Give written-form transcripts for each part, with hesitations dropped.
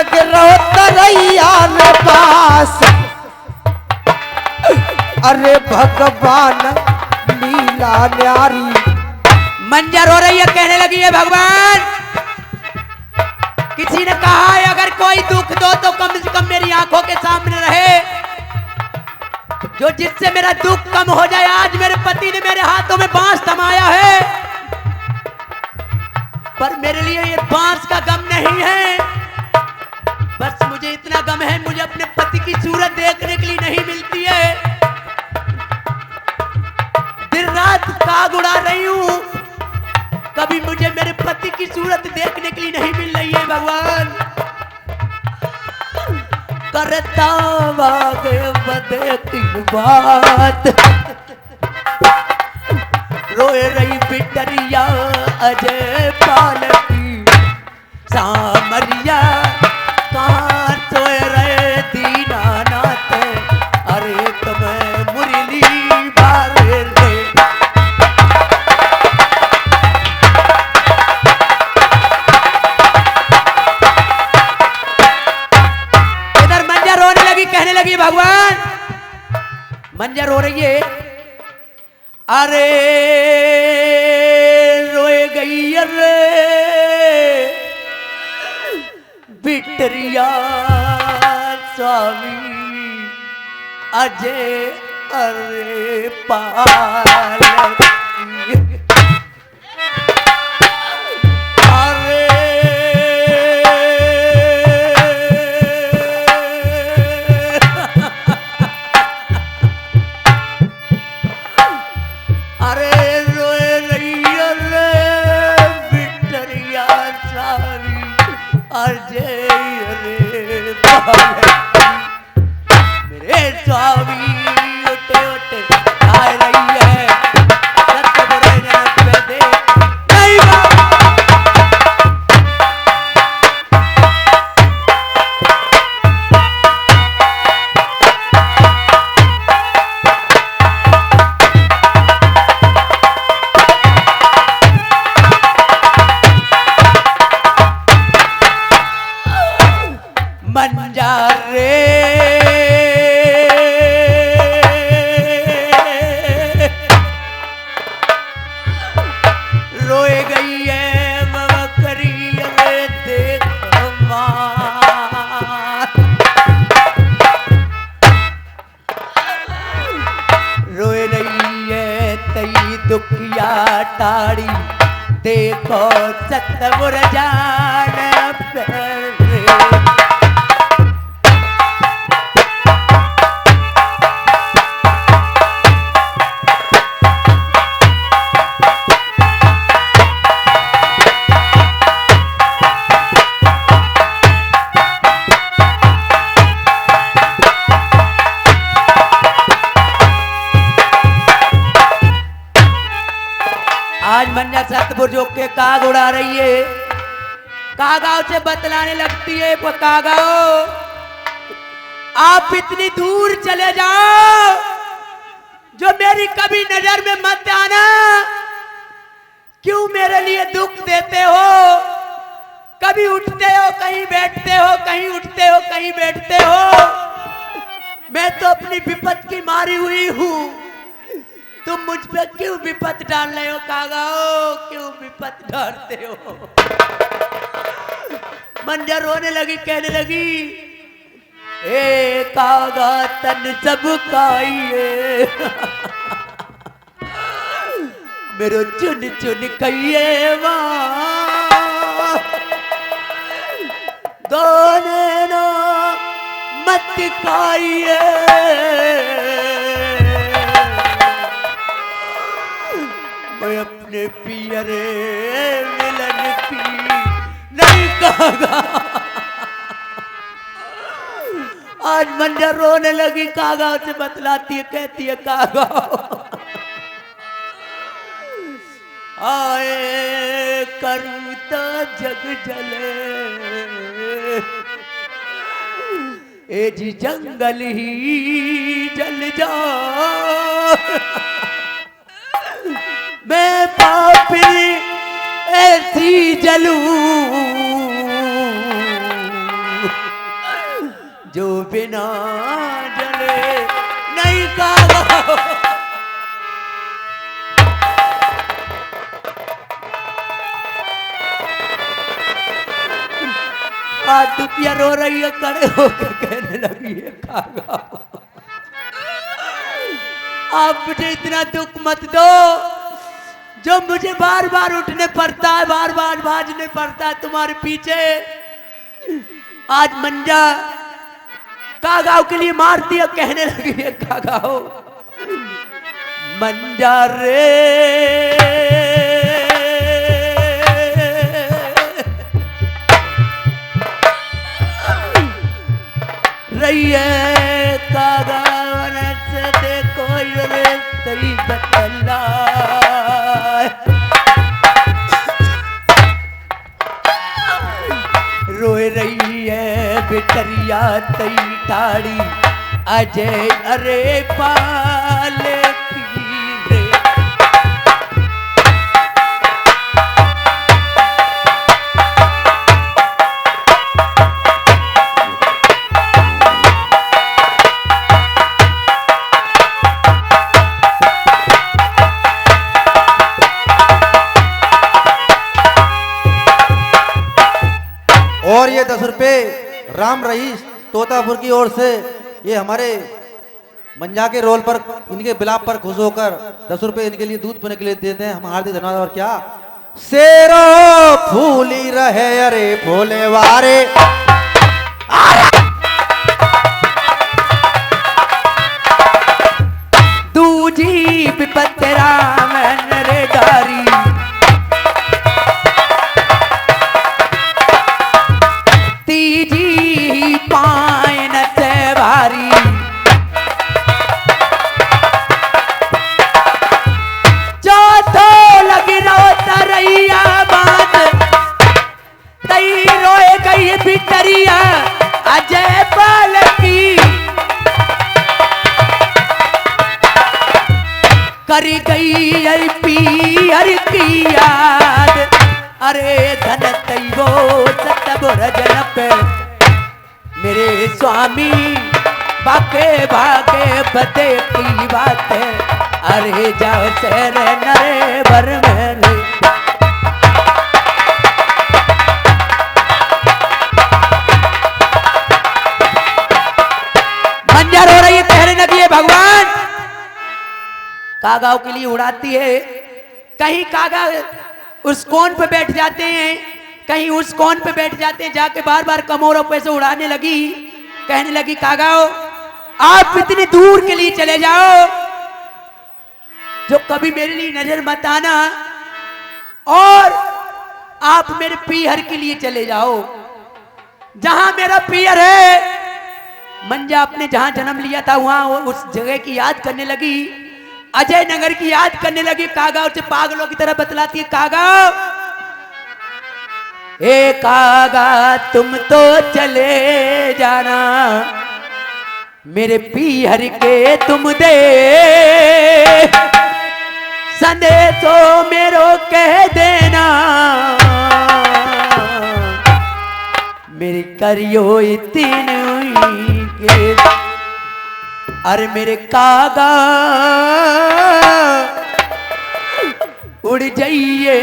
लग रहो तरैया रे पास। अरे भगवान लीला न्यारी। मंजर हो रही है, कहने लगी है भगवान, किसी ने कहा है अगर कोई दुख दो तो कम से कम मेरी आंखों के सामने रहे, जो जिससे मेरा दुख कम हो जाए। आज मेरे पति ने मेरे हाथों में बांस थमाया है, पर मेरे लिए ये बांस का गम नहीं है। बस मुझे इतना गम है, मुझे अपने पति की सूरत देखने के लिए नहीं मिलती है। दिन रात काग उड़ा रही हूं, कभी मुझे मेरे पति की सूरत देखने के लिए नहीं मिल रही है। भगवान करता वागे बदे की बात, रोए रही बिटरिया अजय पाल की सामरिया, कहाँ सोए रहे दीनानाथ, अरे तुम्हें मुरली बारे रे। इधर मंजर रोने लगी, कहने लगी भगवान, मंजर रो रही है, अरे रोए गई अरे बिटरिया स्वामी अजय अरे पाल मेरे स्वामी उठे उठे आ रही है, सतगुरु जनक पे दे नहीं मंजार रे रोए गई है मवकरी रे देख मार, रोए रही है तई दुखिया टाड़ी, देखो सतगुरु जान पे। आज मंजर सतबुर्जों के काग उड़ा रही है, कागाओं से बतलाने लगती है, कागाओ आप इतनी दूर चले जाओ, जो मेरी कभी नजर में मत आना। क्यों मेरे लिए दुख देते हो? कभी उठते हो कहीं बैठते हो, कहीं उठते हो कहीं बैठते हो। मैं तो अपनी विपत की मारी हुई हूं, तुम मुझ पे क्यों विपत डाल रहे हो? कागाओ क्यों विपत डालते हो? मंजर रोने लगी, कहने लगी, ए कागा तन सब काइए मेरो चुन चुन कहिए दोने नो मत काइए, मैं अपने पियरे मिलन की नहीं कागा। आज मंजर रोने लगी, कागा से बतलाती है, कहती है, कागा आए करूता जग जले, ए जी जंगल ही जल जा, मैं पापी ऐसी जलूं ना जले नहीं कागा। आज दुपिया रो रही है, खड़े होकर कहने लगी है कागा आप मुझे इतना दुख मत दो जो मुझे बार बार उठने पड़ता है, बार बार भाजने पड़ता है तुम्हारे पीछे। आज मंजा कागाओ के लिए मार दिया, कहने लगी है कागाओ मंजा रे रैये कागा से देखो रे तेरी बतला रोए रही है बिटरिया तई ठाड़ी अजय अरे पाले रे। और ये 10 रुपए राम रईस तोतापुर की ओर से ये हमारे मंजा के रोल पर इनके बिलाप पर खुश होकर 10 रुपए इनके लिए दूध पीने के लिए देते हैं। हम हार्दिक धन्यवाद। और क्या शेरो फूली रहे अरे भोले वारे दूजी विपत राम रे डारी तीजी पायन से भारी चौथो लगी रो तरैया बात तई रोए गई बिटरिया अजय पाल की करी गई पीहर की याद अरे धन तैवो सतबुर जन पे मेरे स्वामी बाके भागे बदे की बात है अरे जाओ तेरे नरे भर मेरे। मंजर हो रही है, कहने लगी है भगवान कागाओं के लिए उड़ाती है। कहीं कागा उस कोन पे बैठ जाते हैं, कहीं उस कोन पे बैठ जाते हैं, जाके बार बार कमोरों पे से उड़ाने लगी। कहने लगी कागाओ आप इतनी दूर के लिए चले जाओ जो कभी मेरे लिए नजर मत आना और आप मेरे पीहर के लिए चले जाओ जहां मेरा पीहर है। मंजा अपने जहां जन्म लिया था वहां उस जगह की याद करने लगी, अजय नगर की याद करने लगी। कागाओ से पागलों की तरह बतलाती है कागाओ ए कागा तुम तो चले जाना मेरे पीहर के तुम दे संदेशो मेरो कह देना मेरी करियो इतनी के अरे मेरे कागा उड़ जाइए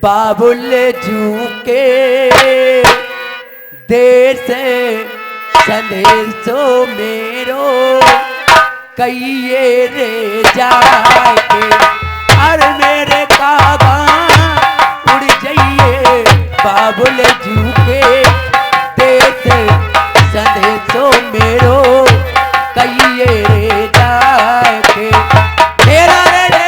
बाबुल जू के देर से संदेशो मेरो कहिए रे जाके अरे मेरे कागा उड़ जाइए बाबुल जू के देर से संदेशो मेरो कहिए रे जाके तेरा रे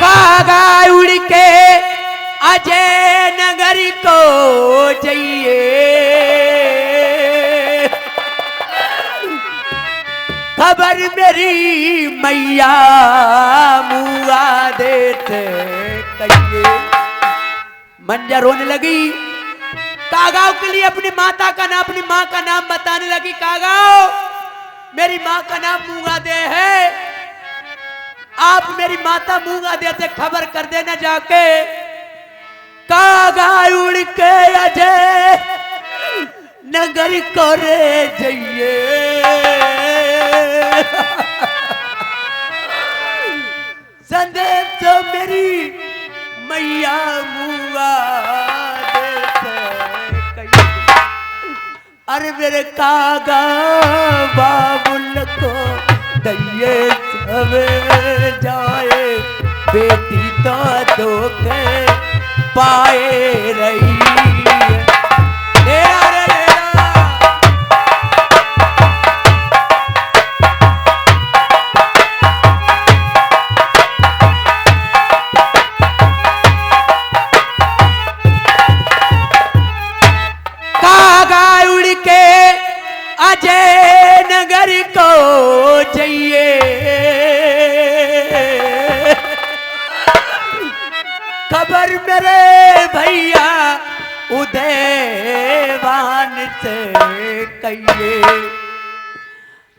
कागा उड़ के अजय नगर को जाइए खबर मेरी मैया मुआ देते कहिए। मंजा रोने लगी, कागाओं के लिए अपनी माता का नाम अपनी माँ का नाम बताने लगी। कागाओ मेरी माँ का नाम मूंगा दे है। आप मेरी माता मूंगा दे से खबर कर देना जाके, कागा उड़ के अजय नगर को रे जइए। संदेश तो मेरी मैया मूंगा दे से कहिए। अरे मेरे कागा बाबुल को दैये सवे जाए, बेटी तो धोखे पाए रही है। डेरा रे डेरा। कागा उड़ के अजय नगर को जाइए। खबर मेरे भैया उदयवान से कहिए।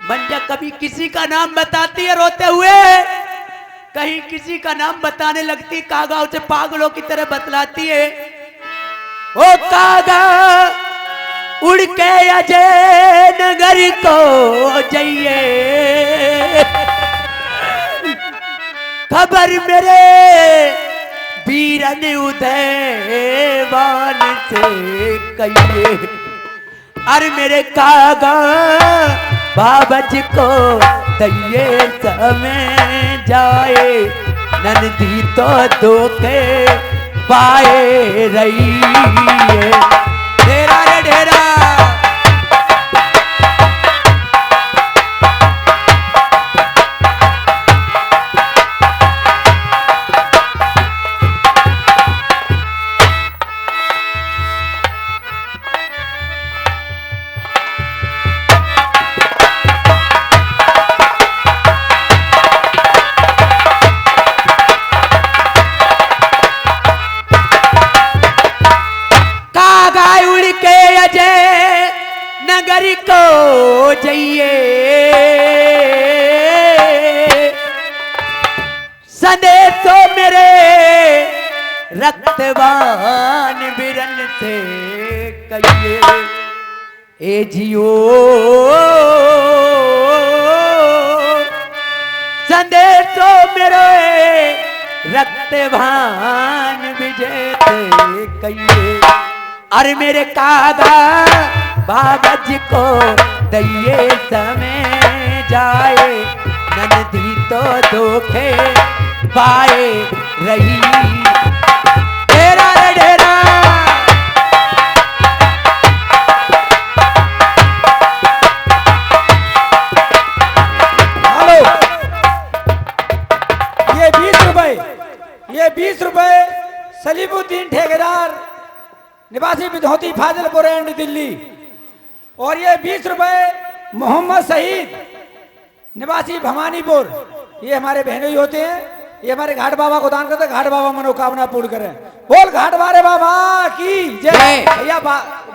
मंजा कभी किसी का नाम बताती है रोते हुए, कहीं किसी का नाम बताने लगती, कागा उसे पागलों की तरह बतलाती है। ओ कागा उड़ के अजय नगर को जाइए। खबर मेरे वीरन उदयवान से कहिए। अरे मेरे कागा बाबज को दैये समय जाए, नंदी तो धोखे पाए रही है। डेरा रे डेरा। नगर को जाइए। संदेशो मेरे रक्तवान बिरन से कहिए। ए जियो संदेशो मेरे रक्तवान विजय से कहिए। अरे मेरे कागा बाबज को दैये समय जाए, नंदी तो धोखे पाए रही। डेरा रे डेरा। हेलो, ये 20 रुपए, ये 20 रुपए सलीमुद्दीन ठेकेदार निवासी विधौती फाजिलपुर एंड दिल्ली, और ये 20 रुपए मोहम्मद शहीद निवासी भवानीपुर, ये हमारे बहनों होते हैं, ये हमारे घाट बाबा को दान करते हैं। घाट बाबा मनोकामना पूर्ण करें। बोल घाट बारे बाबा की जय। भैया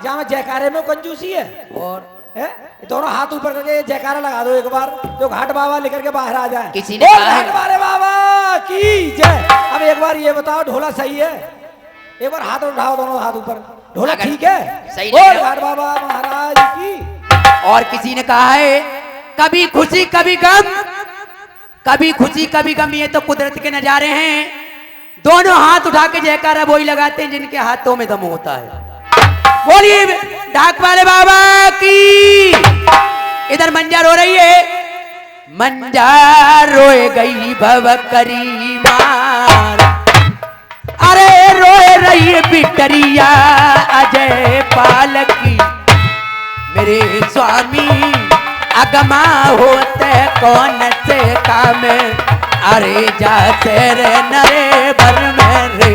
जहाँ जयकारे में कंजूसी है, और दोनों हाथ ऊपर करके जयकारा लगा दो एक बार, जो घाट बाबा लेकर के बाहर आ जाए। किसी ने बोल घाट बारे बाबा की जय। अब एक बार ये बताओ, ढोला सही है? एक बार हाथ उठाओ, दोनों हाथ ऊपर। ढोला ठीक है? सही बोल घाट बाबा महाराज की। और किसी ने कहा है, कभी खुशी कभी गम, कभी खुशी कभी गम, ये तो कुदरत के नजारे हैं। दोनों हाथ उठा के जयकारा वही लगाते हैं जिनके हाथों में दम होता है। बोलिए डाक वाले बाबा की। इधर मंजा रो रही है, मंजा रोए गई भव करी मार। अरे रोए रही है बिटरिया अजय पालकी। मेरे स्वामी अगमा होते कौन से काम, अरे जा से रे नरे भर में रे।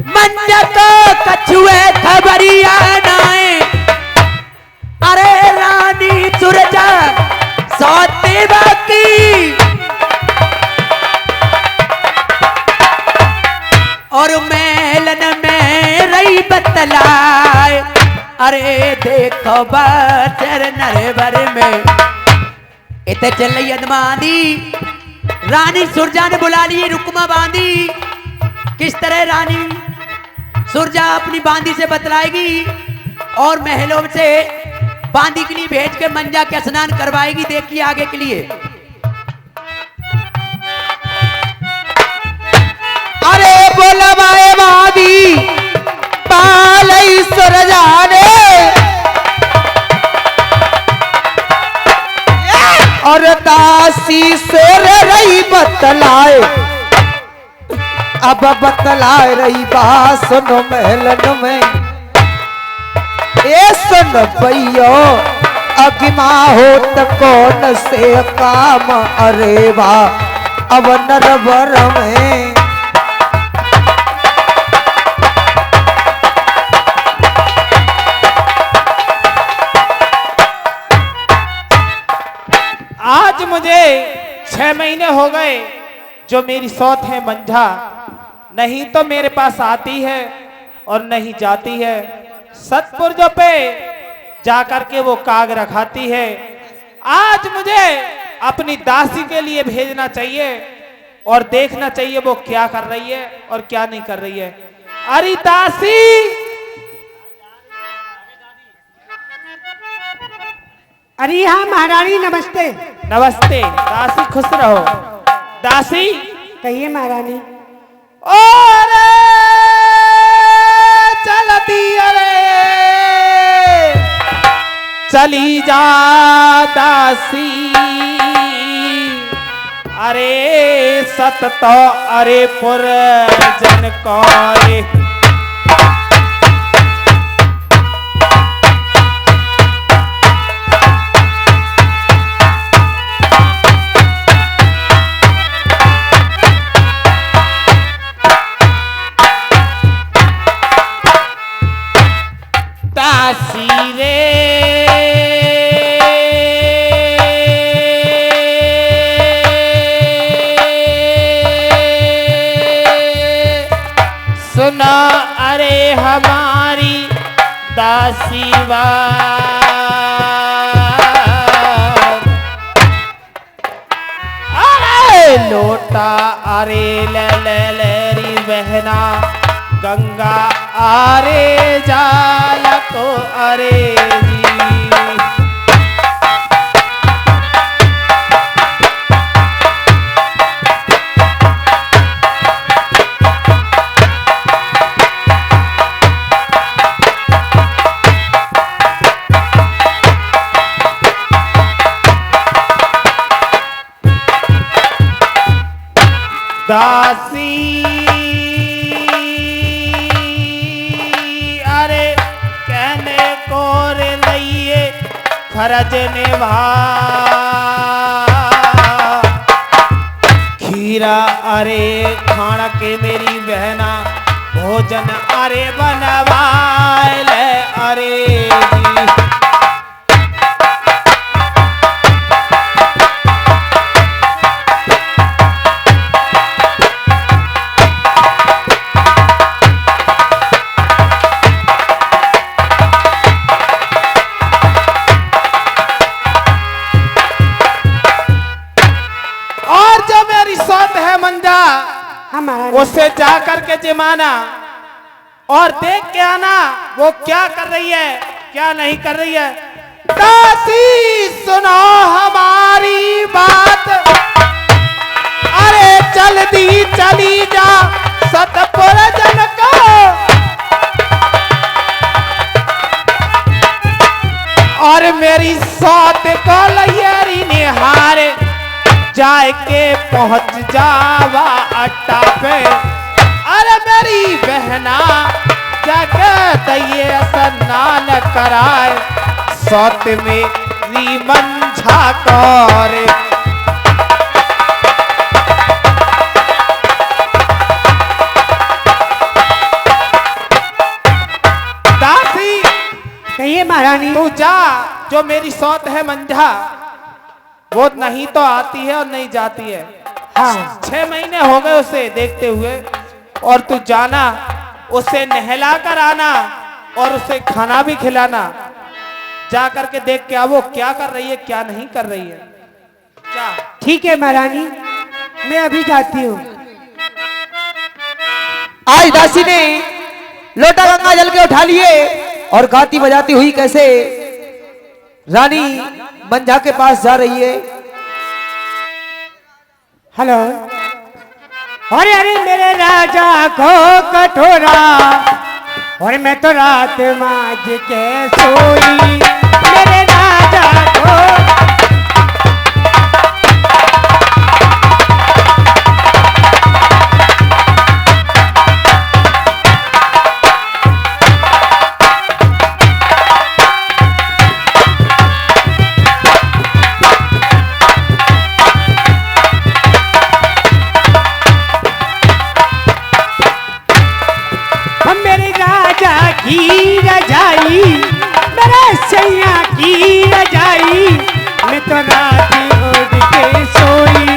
मंजा तो कछुए खबरिया नाए, अरे रानी सुरजा सौते बाकी। बतलाए। अरे देखो बचर नरवर में इतने चल रही अदमानी, रानी सुरजा ने बुला ली रुकमा बांधी। किस तरह रानी सुरजा अपनी बांदी से बतलाएगी और महलों से बांदी के लिए भेज के मंजा के स्नान करवाएगी। देखिए आगे के लिए। अरे बोला बाए बांदी पालई सुरजा ने, और दासी सोर रही बतलाए। अब बतलाए रही बात सुनो महलन में, ए सुन भैयो अगिमा हो त कौन से काम। अरे वाह अब नरवर में आज मुझे 6 महीने हो गए जो मेरी सौत है मंझा, नहीं तो मेरे पास आती है और नहीं जाती है। सतपुरजों पे जाकर के वो काग रखाती है। आज मुझे अपनी दासी के लिए भेजना चाहिए और देखना चाहिए वो क्या कर रही है और क्या नहीं कर रही है। अरे दासी, अरे हाँ महारानी नमस्ते। नमस्ते दासी, खुश रहो। दासी कहिए महारानी। और चलती अरे चली जा दासी, अरे सत तो अरे पुर जन कौरे। दासी रे सुना अरे हमारी दासी अरे लोटा अरे ललरी बहना गंगा अरे जाल को अरे जी। दासी अरे कहने को रे लइए फरज निभा, खीरा अरे खाना के मेरी बहना भोजन अरे बनवाए ले अरे जी। हाँ महारानी। उससे जा करके जमाना और देख के आना वो क्या कर रही है क्या नहीं कर रही है। दासी सुनो हमारी बात, अरे जल्दी चली जा सतपुर जन को, और मेरी सौत को लैरी निहार जाए के पहुंच जावा अट्टा पे। अरे मेरी बहना जगह दैये स्नान कराए, सौत में मंझा करे। दासी कहिए महारानी। तू जा, जो मेरी सौत है मंझा वो नहीं तो आती है और नहीं जाती है। हाँ 6 महीने हो गए उसे देखते हुए, और तू जाना उसे नहला कर आना और उसे खाना भी खिलाना। जा करके देख के आओ क्या कर रही है क्या नहीं कर रही है। जा। ठीक है महारानी, मैं अभी जाती हूँ। आज दासी ने लोटा गंगा जल के उठा लिए और गाती बजाती हुई कैसे रानी मंझा के पास जा रही है। हेलो। अरे अरे मेरे राजा को कटोरा, और मैं तो रात माज के सोई। मेरे राजा को की रजाई, मेरे सैया की रजाई, मैं तो रात ओढ़ के सोई।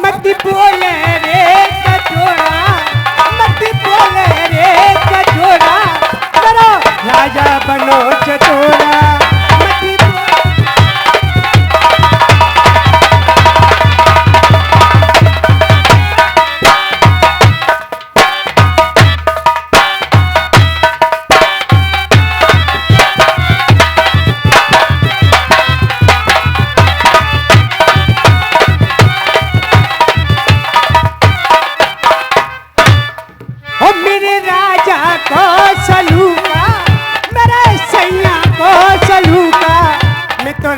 मत बोले रे कटोरा, मत बोले रे कटोरा, करो राजा बनो चतोरा। मत मेरे राजा को सलूका, मेरे सैया को सलूका, मैं तो